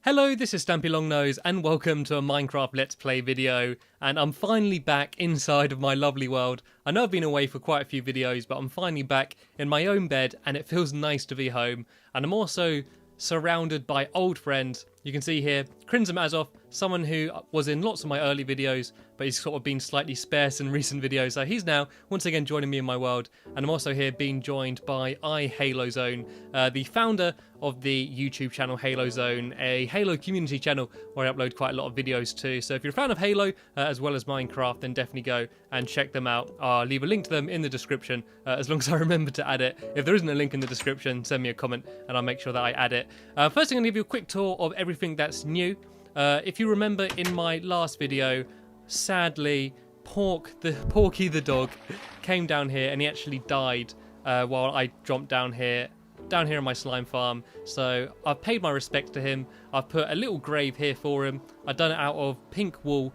Hello, this is Stampy Longnose and welcome to a Minecraft Let's Play video, and I'm finally back inside of my lovely world. I know I've been away for quite a few videos, but I'm finally back in my own bed and it feels nice to be home. And I'm also surrounded by old friends. You can see here, Crimson Mazov, someone who was in lots of my early videos, but he's sort of been slightly sparse in recent videos, so he's now once again joining me in my world. And I'm also here being joined by Halo Zone, the founder of the YouTube channel Halo Zone, a Halo community channel where I upload quite a lot of videos too. So if you're a fan of Halo as well as Minecraft, then definitely go and check them out. I'll leave a link to them in the description as long as I remember to add it. If there isn't a link in the description, send me a comment and I'll make sure that I add it. First, I'm going to give you a quick tour of everything that's new. If you remember in my last video, sadly, Porky the dog came down here and he actually died while I jumped down here in my slime farm. So I've paid my respects to him. I've put a little grave here for him. I've done it out of pink wool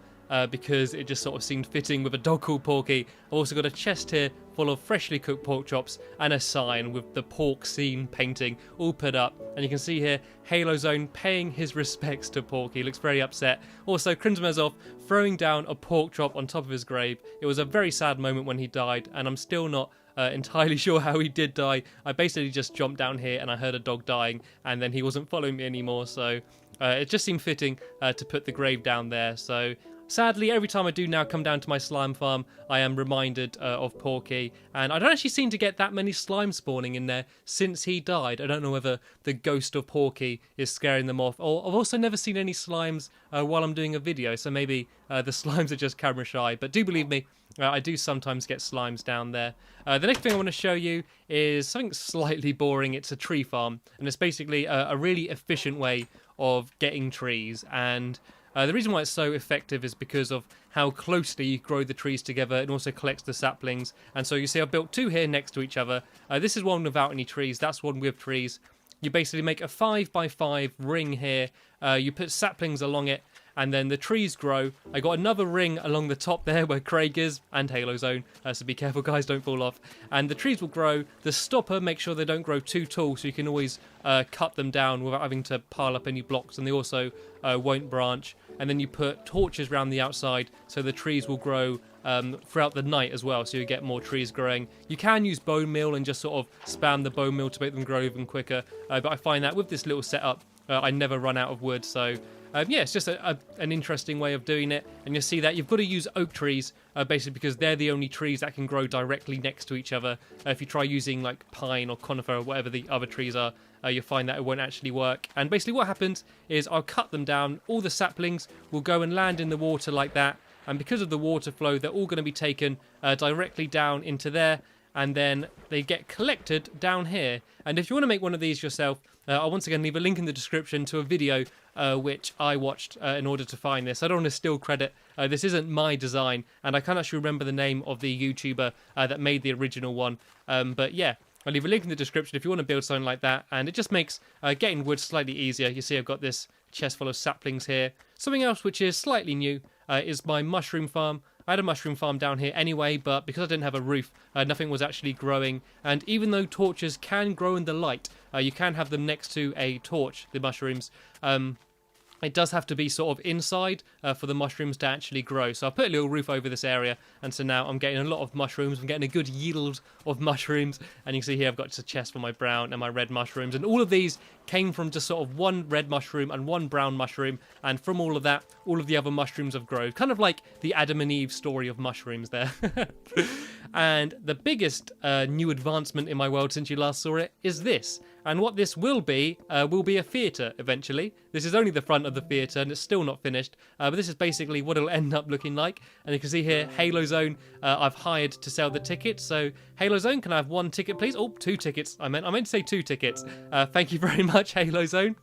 because it just sort of seemed fitting with a dog called Porky. I've also got a chest here full of freshly cooked pork chops and a sign with the pork scene painting all put up. And you can see here Halo Zone paying his respects to Porky. He looks very upset. Also Crimson Mazov throwing down a pork chop on top of his grave. It was a very sad moment when he died, and I'm still not entirely sure how he did die. I basically just jumped down here and I heard a dog dying, and then he wasn't following me anymore, so it just seemed fitting to put the grave down there. So sadly, every time I do now come down to my slime farm, I am reminded of Porky, and I don't actually seem to get that many slime spawning in there since he died. I don't know whether the ghost of Porky is scaring them off, or I've also never seen any slimes while I'm doing a video, so maybe the slimes are just camera shy, but do believe me, I do sometimes get slimes down there. The next thing I want to show you is something slightly boring. It's a tree farm, and it's basically a really efficient way of getting trees, and the reason why it's so effective is because of how closely you grow the trees together. It also collects the saplings, and so you see I've built two here next to each other. This is one without any trees, that's one with trees. You basically make a 5x5 ring here, you put saplings along it, and then the trees grow. I got another ring along the top there where Craig is, and Halo Zone, so be careful guys, don't fall off. And the trees will grow. The stopper makes sure they don't grow too tall, so you can always cut them down without having to pile up any blocks, and they also won't branch. And then you put torches around the outside, so the trees will grow throughout the night as well, so you get more trees growing. You can use bone meal and just sort of spam the bone meal to make them grow even quicker, but I find that with this little setup, I never run out of wood, so yeah, it's just an interesting way of doing it. And you'll see that you've got to use oak trees, basically because they're the only trees that can grow directly next to each other. If you try using like pine or conifer or whatever the other trees are, you'll find that it won't actually work. And basically what happens is I'll cut them down, all the saplings will go and land in the water like that, and because of the water flow, they're all going to be taken directly down into there, and then they get collected down here. And if you want to make one of these yourself, I'll once again leave a link in the description to a video which I watched in order to find this. I don't want to steal credit. This isn't my design, and I can't actually remember the name of the YouTuber that made the original one. But yeah, I'll leave a link in the description if you want to build something like that, and it just makes getting wood slightly easier. You see I've got this chest full of saplings here. Something else which is slightly new is my mushroom farm. I had a mushroom farm down here anyway, but because I didn't have a roof, nothing was actually growing. And even though torches can grow in the light, you can have them next to a torch, the mushrooms. It does have to be sort of inside for the mushrooms to actually grow. So I put a little roof over this area, and so now I'm getting a lot of mushrooms. I'm getting a good yield of mushrooms, and you can see here I've got a chest for my brown and my red mushrooms, and all of these came from just sort of one red mushroom and one brown mushroom, and from all of that, all of the other mushrooms have grown. Kind of like the Adam and Eve story of mushrooms there. And the biggest new advancement in my world since you last saw it is this. And what this will be a theatre eventually. This is only the front of the theatre and it's still not finished, but this is basically what it'll end up looking like. And you can see here, Halo Zone, I've hired to sell the tickets. So Halo Zone, can I have one ticket please? Oh, two tickets. I meant to say two tickets. Thank you very much, Halo Zone.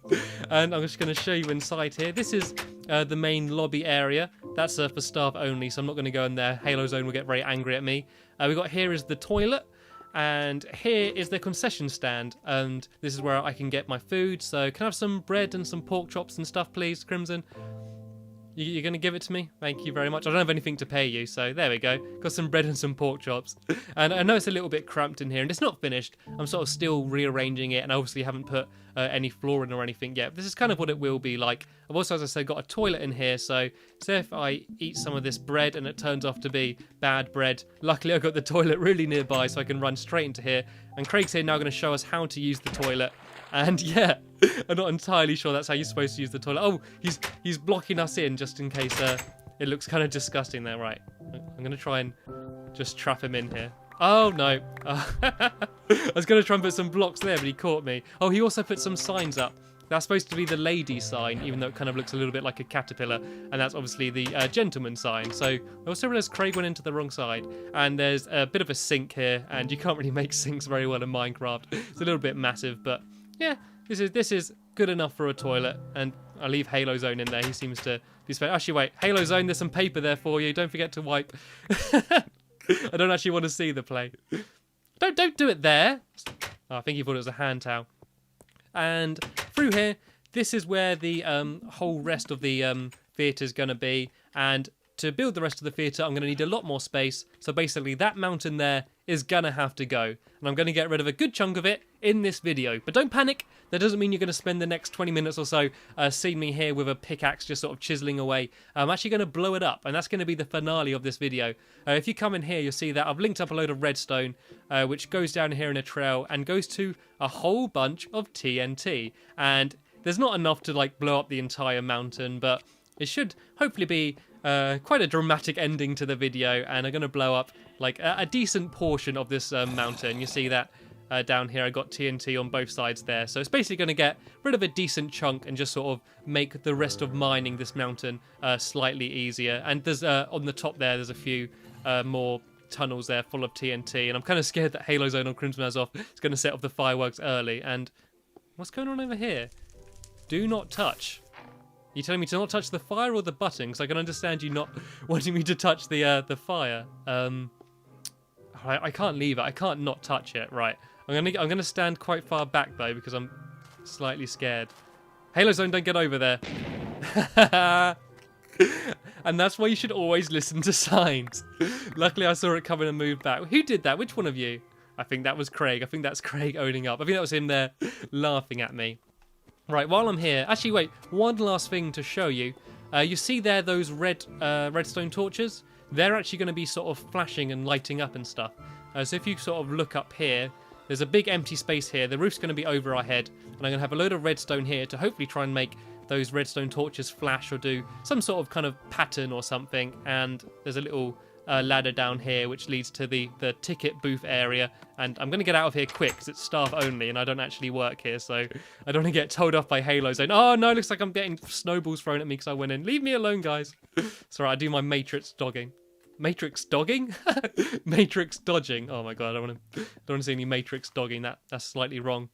And I'm just going to show you inside here. This is the main lobby area. That's for staff only, so I'm not going to go in there. Halo Zone will get very angry at me. We got here is the toilet. And here is the concession stand, and this is where I can get my food. So can I have some bread and some pork chops and stuff please, Crimson? You're going to give it to me? Thank you very much. I don't have anything to pay you, so there we go. Got some bread and some pork chops. And I know it's a little bit cramped in here, and it's not finished. I'm sort of still rearranging it, and I obviously haven't put any flooring or anything yet. But this is kind of what it will be like. I've also, as I said, got a toilet in here, so say if I eat some of this bread and it turns off to be bad bread, luckily I've got the toilet really nearby, so I can run straight into here. And Craig's here now going to show us how to use the toilet. And yeah, I'm not entirely sure that's how you're supposed to use the toilet. Oh, he's blocking us in just in case it looks kind of disgusting there. Right, I'm going to try and just trap him in here. Oh, no. I was going to try and put some blocks there, but he caught me. Oh, he also put some signs up. That's supposed to be the lady sign, even though it kind of looks a little bit like a caterpillar. And that's obviously the gentleman sign. So I also realised Craig went into the wrong side. And there's a bit of a sink here, and you can't really make sinks very well in Minecraft. It's a little bit massive, but yeah, this is good enough for a toilet. And I leave Halo Zone in there. He seems to be spent. Actually, wait, Halo Zone, there's some paper there for you. Don't forget to wipe. I don't actually want to see the play. Don't do it there. Oh, I think he thought it was a hand towel. And through here, this is where the whole rest of the theatre is going to be. And to build the rest of the theatre, I'm going to need a lot more space. So basically, that mountain there is going to have to go. And I'm going to get rid of a good chunk of it in this video. But don't panic. That doesn't mean you're going to spend the next 20 minutes or so seeing me here with a pickaxe just sort of chiseling away. I'm actually going to blow it up, and that's going to be the finale of this video. If you come in here, you'll see that I've linked up a load of redstone, which goes down here in a trail and goes to a whole bunch of TNT. And there's not enough to like blow up the entire mountain, but it should hopefully be quite a dramatic ending to the video, and I'm going to blow up like a decent portion of this mountain. You see that down here I got TNT on both sides there, so it's basically going to get rid of a decent chunk and just sort of make the rest of mining this mountain slightly easier. And there's on the top there's a few more tunnels there full of TNT, and I'm kind of scared that Halo Zone on Crimson Off is going to set off the fireworks early. And what's going on over here? Do not touch. You telling me to not touch the fire or the button? Because I can understand you not wanting me to touch the fire. I can't leave it. I can't not touch it. Right. I'm gonna stand quite far back though because I'm slightly scared. Halo Zone, don't get over there. And that's why you should always listen to signs. Luckily, I saw it coming and moved back. Who did that? Which one of you? I think that was Craig. I think that's Craig owning up. I think that was him there laughing at me. Right, while I'm here, actually wait, one last thing to show you. You see there those redstone torches? They're actually going to be sort of flashing and lighting up and stuff. So if you sort of look up here, there's a big empty space here. The roof's going to be over our head, and I'm going to have a load of redstone here to hopefully try and make those redstone torches flash or do some sort of kind of pattern or something. And there's a little ladder down here which leads to the ticket booth area, and I'm going to get out of here quick because it's staff only and I don't actually work here, so I don't want to get told off by Halo Zone. Oh no, looks like I'm getting snowballs thrown at me because I went in. Leave me alone, guys. Sorry, I do my matrix dogging. Matrix dogging? Matrix dodging. Oh my god, I don't want to see any matrix dogging. That's slightly wrong.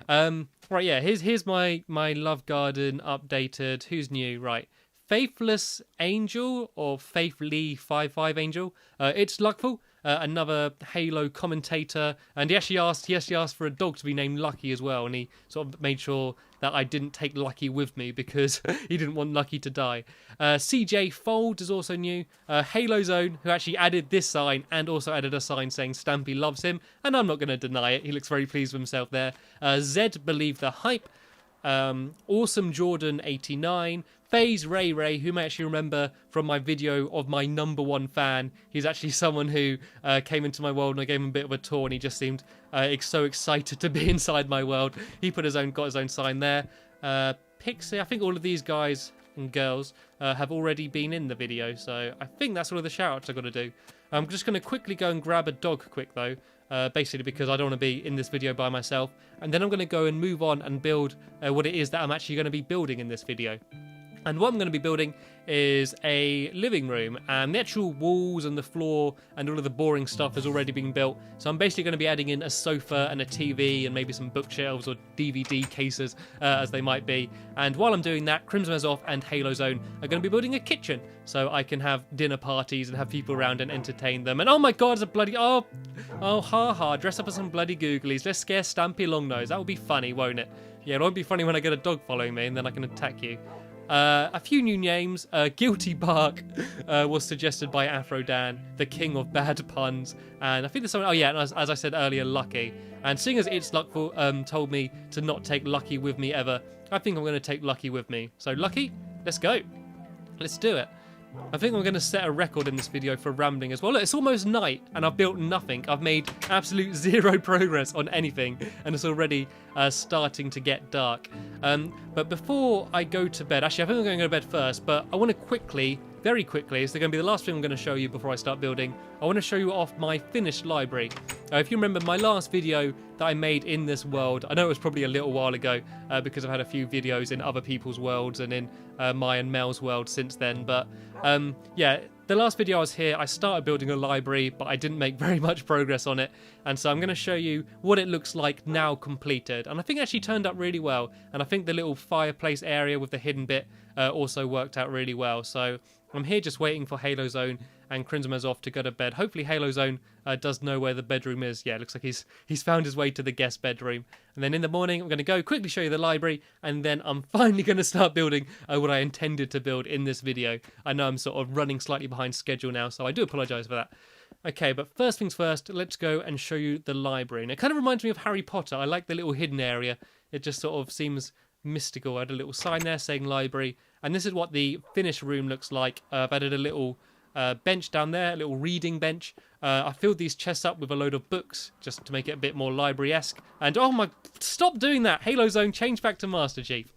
Right, yeah, here's my love garden updated. Who's new? Right. Faithless Angel, or Faithly 55 Angel. It's Luckful, another Halo commentator, and he actually asked for a dog to be named Lucky as well, and he sort of made sure that I didn't take Lucky with me because he didn't want Lucky to die. CJ Fold is also new. Halo Zone, who actually added this sign and also added a sign saying Stampy loves him, and I'm not going to deny it. He looks very pleased with himself there. Zed Believe the Hype. Awesome Jordan 89, FaZe Ray, who may actually remember from my video of my #1 fan. He's actually someone who came into my world and I gave him a bit of a tour, and he just seemed so excited to be inside my world. He got his own sign there. Pixie, I think all of these guys and girls have already been in the video, so I think that's all of the shout-outs I've got to do. I'm just going to quickly go and grab a dog quick though. Basically because I don't want to be in this video by myself, and then I'm going to go and move on and build what it is that I'm actually going to be building in this video. And what I'm going to be building is a living room, and the actual walls and the floor and all of the boring stuff has already been built. So I'm basically going to be adding in a sofa and a TV and maybe some bookshelves or DVD cases as they might be. And while I'm doing that, Crimson Off and Halo Zone are going to be building a kitchen so I can have dinner parties and have people around and entertain them. And oh my god, it's a bloody... Oh, ha, dress up as some bloody googlies. Let's scare Stampy Longnose. That would be funny, won't it? Yeah, it won't be funny when I get a dog following me and then I can attack you. A few new names. Guilty Bark was suggested by Afro Dan, the king of bad puns. And I think there's someone, oh yeah, and as I said earlier, Lucky. And seeing as It's Luckful told me to not take Lucky with me ever, I think I'm going to take Lucky with me. So Lucky, let's go. Let's do it. I think I'm going to set a record in this video for rambling as well. Look, it's almost night and I've built nothing. I've made absolute zero progress on anything and it's already starting to get dark. But before I go to bed, actually I think I'm going to go to bed first, but I want to quickly, very quickly, it's going to be the last thing I'm going to show you before I start building. I want to show you off my finished library. If you remember my last video that I made in this world, I know it was probably a little while ago because I've had a few videos in other people's worlds and in my and Mel's world since then, but yeah, the last video I was here, I started building a library, but I didn't make very much progress on it, and so I'm going to show you what it looks like now completed, and I think it actually turned up really well, and I think the little fireplace area with the hidden bit also worked out really well, so I'm here just waiting for Halo Zone and Crimson's off to go to bed. Hopefully Halo Zone does know where the bedroom is. Yeah, it looks like he's found his way to the guest bedroom. And then in the morning, I'm going to go quickly show you the library, and then I'm finally going to start building what I intended to build in this video. I know I'm sort of running slightly behind schedule now, so I do apologise for that. Okay, but first things first, let's go and show you the library. And it kind of reminds me of Harry Potter. I like the little hidden area. It just sort of seems mystical. I had a little sign there saying library, and this is what the finished room looks like. I've added a little bench down there, a little reading bench. I filled these chests up with a load of books just to make it a bit more library-esque. And oh my, stop doing that! Halo Zone, change back to Master Chief.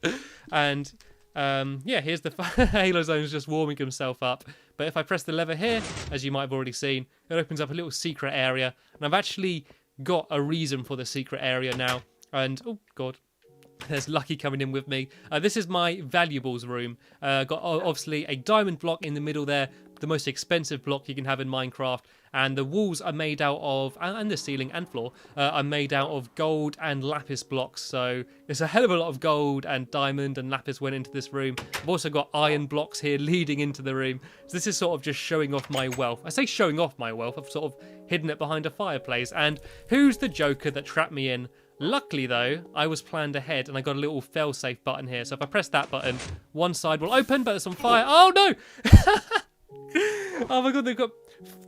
And yeah, here's the Halo Zone's just warming himself up. But if I press the lever here, as you might have already seen, it opens up a little secret area. And I've actually got a reason for the secret area now. And oh god, there's Lucky coming in with me. This is my valuables room. Got obviously a diamond block in the middle there, the most expensive block you can have in Minecraft. And the walls are made out of, and the ceiling and floor, are made out of gold and lapis blocks. So there's a hell of a lot of gold and diamond and lapis went into this room. I've also got iron blocks here leading into the room. So this is sort of just showing off my wealth. I say showing off my wealth. I've sort of hidden it behind a fireplace. And who's the joker that trapped me in? Luckily though, I was planned ahead and I got a little fail-safe button here. So if I press that button, one side will open, but it's on fire. Oh no! Oh my god, they've got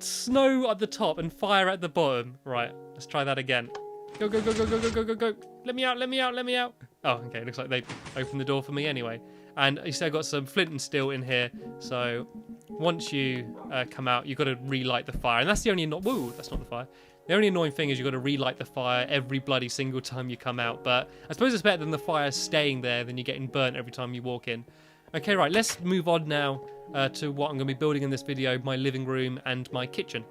snow at the top and fire at the bottom. Right, let's try that again. Go, go, go, go, go, go, go, go, go. Let me out, let me out, let me out. Oh, okay, looks like they opened the door for me anyway. And you see I've got some flint and steel in here. So once you come out, you've got to relight the fire. And that's the only... Woo, that's not the fire. The only annoying thing is you've got to relight the fire every bloody single time you come out. But I suppose it's better than the fire staying there than you getting burnt every time you walk in. Okay, right, let's move on now to what I'm going to be building in this video, my living room and my kitchen.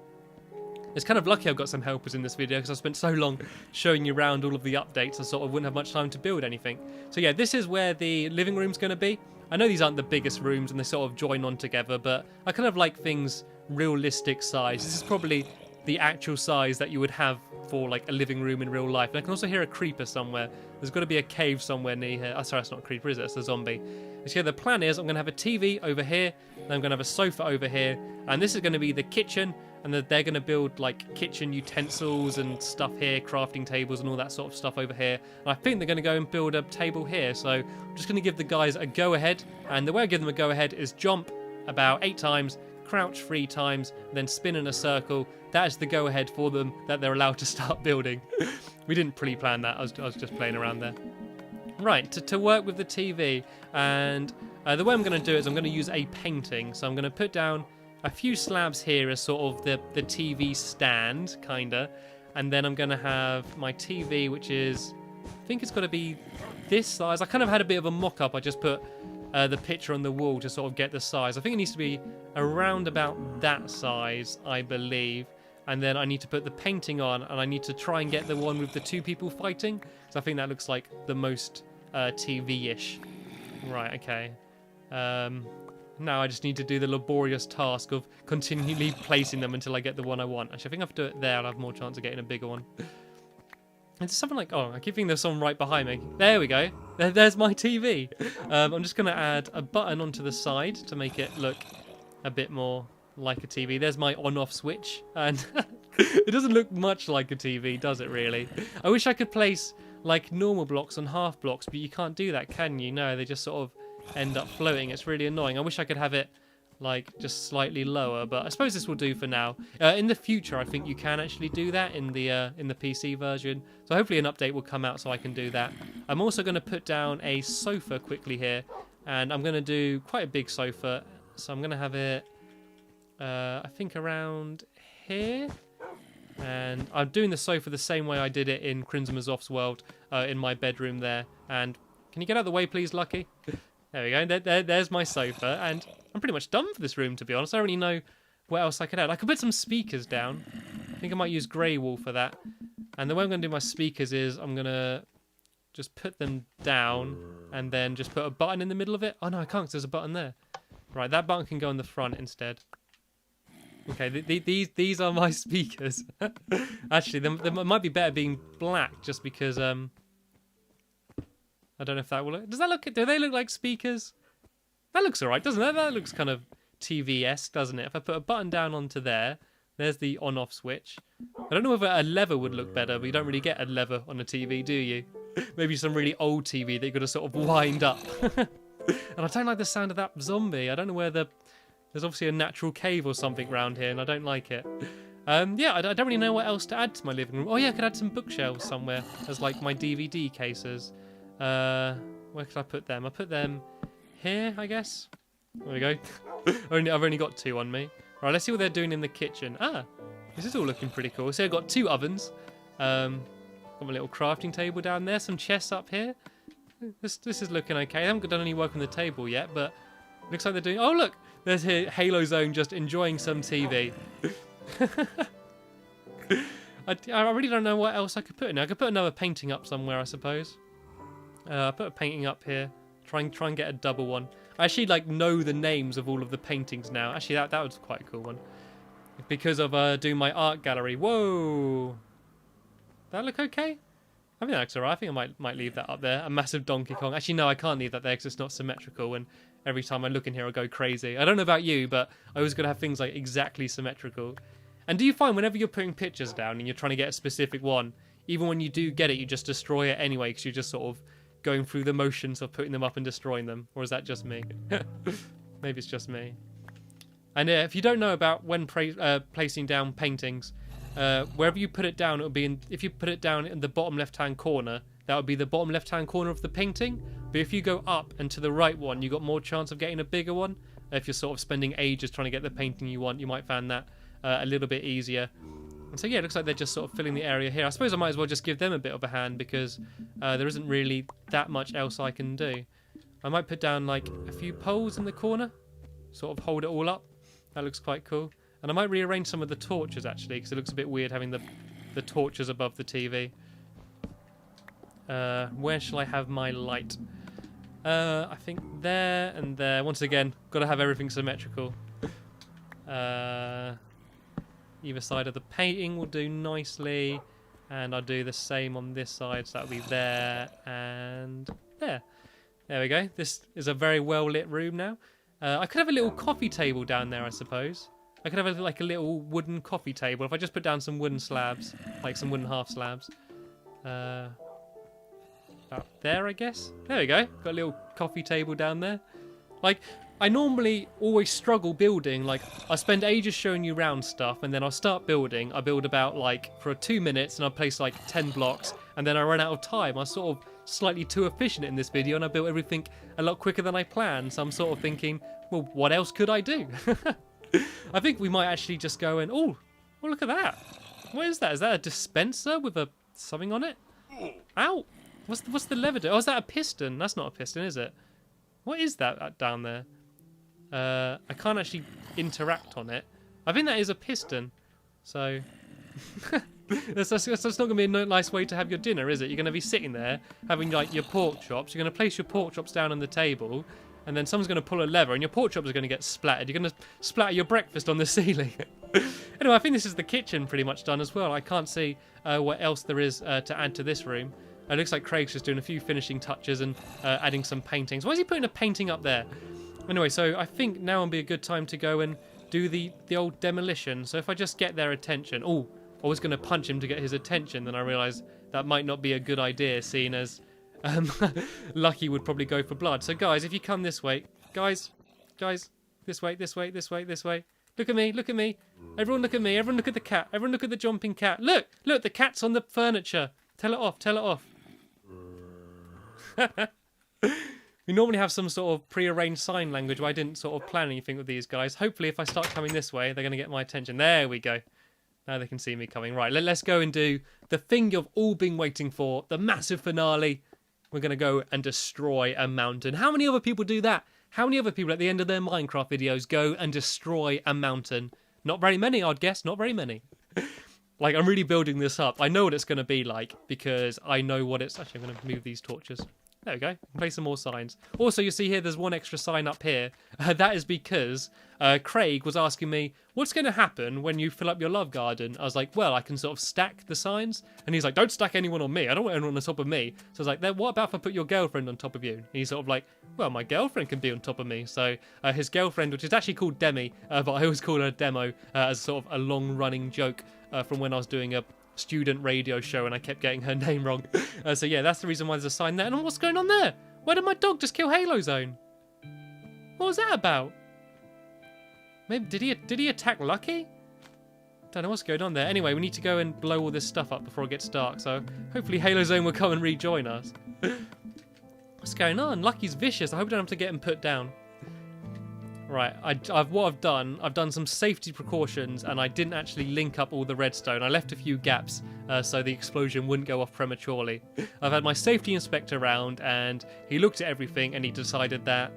It's kind of lucky I've got some helpers in this video because I spent so long showing you around all of the updates I sort of wouldn't have much time to build anything. So yeah, this is where the living room's going to be. I know these aren't the biggest rooms and they sort of join on together, but I kind of like things realistic size. This is probably the actual size that you would have for like a living room in real life. And I can also hear a creeper somewhere. There's got to be a cave somewhere near here. Oh, sorry, that's not a creeper, is it? It's a zombie. So yeah, the plan is I'm going to have a TV over here, and I'm going to have a sofa over here, and this is going to be the kitchen, and they're going to build like kitchen utensils and stuff here, crafting tables and all that sort of stuff over here. And I think they're going to go and build a table here. So I'm just going to give the guys a go-ahead, and the way I give them a go-ahead is jump about 8 times, crouch 3 times, then spin in a circle. That is the go-ahead for them that they're allowed to start building. We didn't pre-plan that. I was just playing around there. Right, to work with the TV, and the way I'm going to do it is I'm going to use a painting. So I'm going to put down a few slabs here as sort of the TV stand, kinda, and then I'm going to have my TV, which is, I think it's got to be this size. I kind of had a bit of a mock-up. I just put the picture on the wall to sort of get the size. I think it needs to be around about that size, I believe. And then I need to put the painting on, and I need to try and get the one with the 2 people fighting. So I think that looks like the most TV-ish. Right, okay. Now I just need to do the laborious task of continually placing them until I get the one I want. Actually, I think if I do it there, I'll have more chance of getting a bigger one. It's something like... Oh, I keep thinking there's someone right behind me. There we go. There's my TV. I'm just going to add a button onto the side to make it look a bit more like a TV. There's my on-off switch, and it doesn't look much like a TV, does it really? I wish I could place like normal blocks on half blocks, but you can't do that, can you? No, they just sort of end up floating. It's really annoying. I wish I could have it like just slightly lower, but I suppose this will do for now. In the future, I think you can actually do that in the PC version. So hopefully an update will come out so I can do that. I'm also going to put down a sofa quickly here, and I'm going to do quite a big sofa. So I'm going to have it, I think around here. And I'm doing the sofa the same way I did it in Crimson Mazov's world, in my bedroom there. And can you get out of the way, please, Lucky? There we go. There's my sofa, and I'm pretty much done for this room, to be honest. I don't really know what else I could add. I could put some speakers down. I think I might use grey wool for that. And the way I'm going to do my speakers is I'm going to just put them down and then just put a button in the middle of it. Oh, no, I can't because there's a button there. Right, that button can go in the front instead. Okay, these are my speakers. Actually, they might be better being black just because... I don't know if that will look... Do they look like speakers? That looks alright, doesn't it? That looks kind of TV-esque, doesn't it? If I put a button down onto there's the on-off switch. I don't know whether a lever would look better, but you don't really get a lever on a TV, do you? Maybe some really old TV that you've got to sort of wind up. And I don't like the sound of that zombie. I don't know where there's obviously a natural cave or something around here, and I don't like it. Yeah, I don't really know what else to add to my living room. Oh yeah, I could add some bookshelves somewhere as like my DVD cases. Where could I put them? I put them here, I guess. There we go. I've only got 2 on me. Right, let's see what they're doing in the kitchen. This is all looking pretty cool. So I've got 2 ovens. Got my little crafting table down there. Some chests up here. This is looking okay. I haven't done any work on the table yet, but it looks like they're doing... Oh, look! There's here Halo Zone just enjoying some TV. I really don't know what else I could put in there. I could put another painting up somewhere, I suppose. I put a painting up here. Try and get a double one. I actually know the names of all of the paintings now. Actually, that was quite a cool one. Because of doing my art gallery. Whoa! That look okay? I think that's alright. I think I might leave that up there. A massive Donkey Kong. Actually, no, I can't leave that there because it's not symmetrical. And every time I look in here, I go crazy. I don't know about you, but I always got to have things like exactly symmetrical. And do you find whenever you're putting pictures down and you're trying to get a specific one, even when you do get it, you just destroy it anyway because you're just sort of going through the motions of putting them up and destroying them? Or is that just me? Maybe it's just me. And if you don't know about when placing down paintings, wherever you put it down, it'll be if you put it down in the bottom left-hand corner, that would be the bottom left-hand corner of the painting. But if you go up and to the right one, you got more chance of getting a bigger one. If you're sort of spending ages trying to get the painting you want, you might find that a little bit easier. And so yeah, it looks like they're just sort of filling the area here. I suppose I might as well just give them a bit of a hand because there isn't really that much else I can do. I might put down like a few poles in the corner, sort of hold it all up. That looks quite cool. And I might rearrange some of the torches actually because it looks a bit weird having the torches above the TV. Where shall I have my light? I think there and there. Once again, got to have everything symmetrical. Either side of the painting will do nicely, and I'll do the same on this side, so that'll be there and there. There we go. This is a very well lit room now. I could have a little coffee table down there, I suppose. I could have like a little wooden coffee table if I just put down some wooden slabs, like some wooden half slabs. About there, I guess. There we go. Got a little coffee table down there. Like, I normally always struggle building. Like, I spend ages showing you around stuff, and then I'll start building. I build about, like, for 2 minutes, and I'll place, like, 10 blocks, and then I run out of time. I'm sort of slightly too efficient in this video, and I built everything a lot quicker than I planned. So I'm sort of thinking, well, what else could I do? I think we might actually just go and... Oh, look at that. What is that? Is that a dispenser with something on it? Ow! What's the lever do? Oh, is that a piston? That's not a piston, is it? What is that down there? I can't actually interact on it. I think that is a piston. So that's not going to be a nice way to have your dinner, is it? You're going to be sitting there having like your pork chops. You're going to place your pork chops down on the table, and then someone's going to pull a lever, and your pork chops are going to get splattered. You're going to splatter your breakfast on the ceiling. Anyway, I think this is the kitchen pretty much done as well. I can't see what else there is to add to this room. It looks like Craig's just doing a few finishing touches and adding some paintings. Why is he putting a painting up there? Anyway, so I think now would be a good time to go and do the old demolition. So if I just get their attention... Oh, I was going to punch him to get his attention, then I realised that might not be a good idea, seeing as Lucky would probably go for blood. So guys, if you come this way, guys, this way. Look at me, look at me. Everyone look at me. Everyone look at the cat. Everyone look at the jumping cat. Look, the cat's on the furniture. Tell it off. We normally have some sort of pre-arranged sign language, but I didn't sort of plan anything with these guys. Hopefully, if I start coming this way, they're going to get my attention. There we go. Now they can see me coming. Right, let's go and do the thing you've all been waiting for, the massive finale. We're going to go and destroy a mountain. How many other people do that? How many other people at the end of their Minecraft videos go and destroy a mountain? Not very many, I'd guess. Not very many. Like, I'm really building this up. I know what it's going to be like because I know what it's... Actually, I'm going to move these torches. There we go. Place some more signs. Also, you see here, there's one extra sign up here. That is because Craig was asking me, what's going to happen when you fill up your love garden? I was like, well, I can sort of stack the signs. And he's like, don't stack anyone on me. I don't want anyone on top of me. So I was like, then what about if I put your girlfriend on top of you? And he's sort of like, well, my girlfriend can be on top of me. So his girlfriend, which is actually called Demi, but I always call her Demo as sort of a long-running joke from when I was doing a student radio show and I kept getting her name wrong. So yeah, that's the reason why there's a sign there. And what's going on there? Why did my dog just kill Halo Zone? What was that about? Maybe did he attack Lucky? Don't know what's going on there. Anyway, we need to go and blow all this stuff up before it gets dark. So hopefully Halo Zone will come and rejoin us. What's going on? Lucky's vicious. I hope I don't have to get him put down. Right, I've done some safety precautions and I didn't actually link up all the redstone. I left a few gaps so the explosion wouldn't go off prematurely. I've had my safety inspector round and he looked at everything and he decided that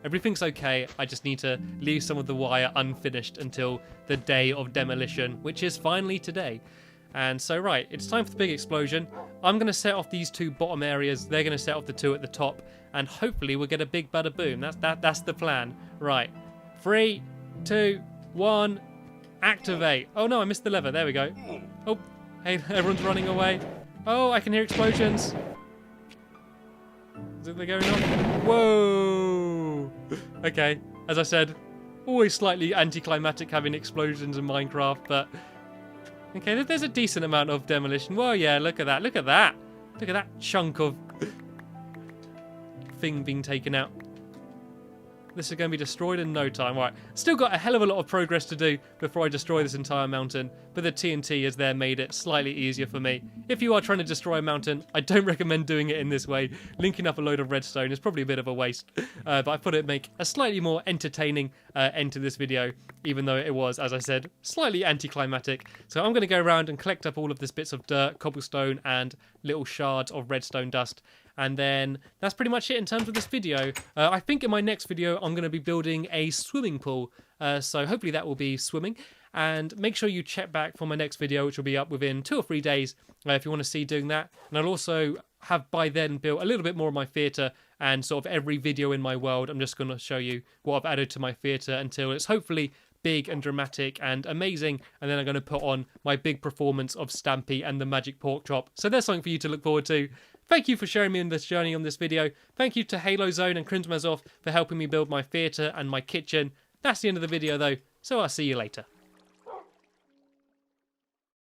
everything's okay. I just need to leave some of the wire unfinished until the day of demolition, which is finally today. And so, right, it's time for the big explosion. I'm going to set off these two bottom areas. They're going to set off the two at the top. And hopefully we'll get a big bada boom. That's the plan. Right. 3, 2, 1. Activate. Oh, no, I missed the lever. There we go. Oh, hey, everyone's running away. Oh, I can hear explosions. Is it going on? Whoa. Okay, as I said, always slightly anticlimactic having explosions in Minecraft, but... Okay, there's a decent amount of demolition. Whoa, yeah, look at that. Look at that. Look at that chunk of thing being taken out. This is going to be destroyed in no time. Right, still got a hell of a lot of progress to do before I destroy this entire mountain, but the TNT has there made it slightly easier for me. If you are trying to destroy a mountain, I don't recommend doing it in this way. Linking up a load of redstone is probably a bit of a waste, but I thought it'd make a slightly more entertaining end to this video, even though it was, as I said, slightly anticlimactic. So I'm going to go around and collect up all of this bits of dirt, cobblestone, and little shards of redstone dust. And then that's pretty much it in terms of this video. I think in my next video, I'm going to be building a swimming pool. So hopefully that will be swimming. And make sure you check back for my next video, which will be up within 2 or 3 days, if you want to see doing that. And I'll also have by then built a little bit more of my theatre, and sort of every video in my world, I'm just going to show you what I've added to my theatre until it's hopefully big and dramatic and amazing, and then I'm going to put on my big performance of Stampy and the magic pork chop. So there's something for you to look forward to. Thank you for sharing me in this journey on this video. Thank you to Halo Zone and Crimsmazov for helping me build my theatre and my kitchen. That's the end of the video though, so I'll see you later.